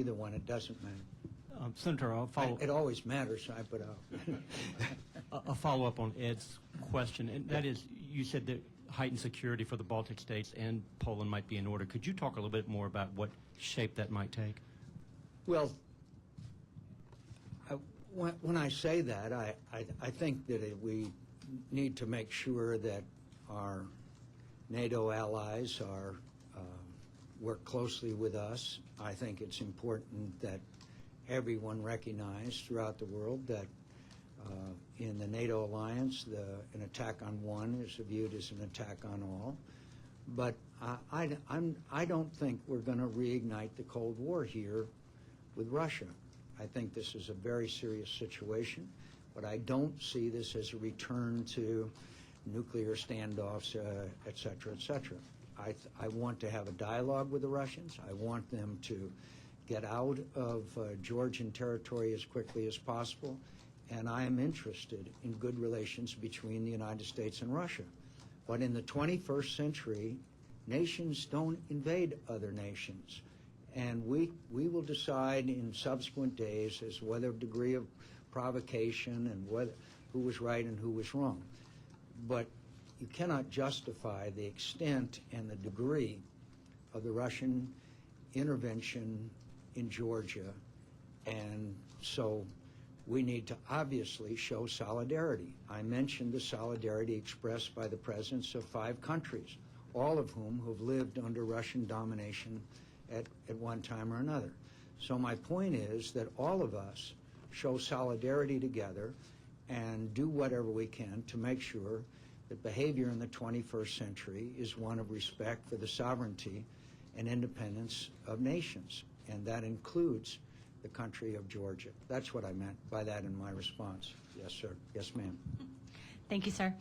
Either one, it doesn't matter. Senator, I'll follow. It always matters, but A follow-up on Ed's question, and that is, you said that heightened security for the Baltic states and Poland might be in order. Could you talk a little bit more about what shape that might take? well, when I say that, I think that we need to make sure that our NATO allies work closely with us. I think it's important that everyone recognize throughout the world that in the NATO alliance, an attack on one is viewed as an attack on all. But I don't think we're going to reignite the Cold War here with Russia. I think this is a very serious situation, but I don't see this as a return to nuclear standoffs, et cetera, et cetera. I want to have a dialogue with the Russians. I want them to get out of Georgian territory as quickly as possible, and I am interested in good relations between the United States and Russia. But in the 21st century, nations don't invade other nations, and we will decide in subsequent days as whether degree of provocation and who was right and who was wrong. But you cannot justify the extent and the degree of the Russian intervention in Georgia, and so we need to obviously show solidarity. I mentioned the solidarity expressed by the presidents of 5 countries, all of whom have lived under Russian domination at one time or another. So my point is that all of us show solidarity together and do whatever we can to make sure that behavior in the 21st century is one of respect for the sovereignty and independence of nations, and that includes the country of Georgia. That's what I meant by that in my response. Yes, sir. Yes, ma'am. Thank you, sir.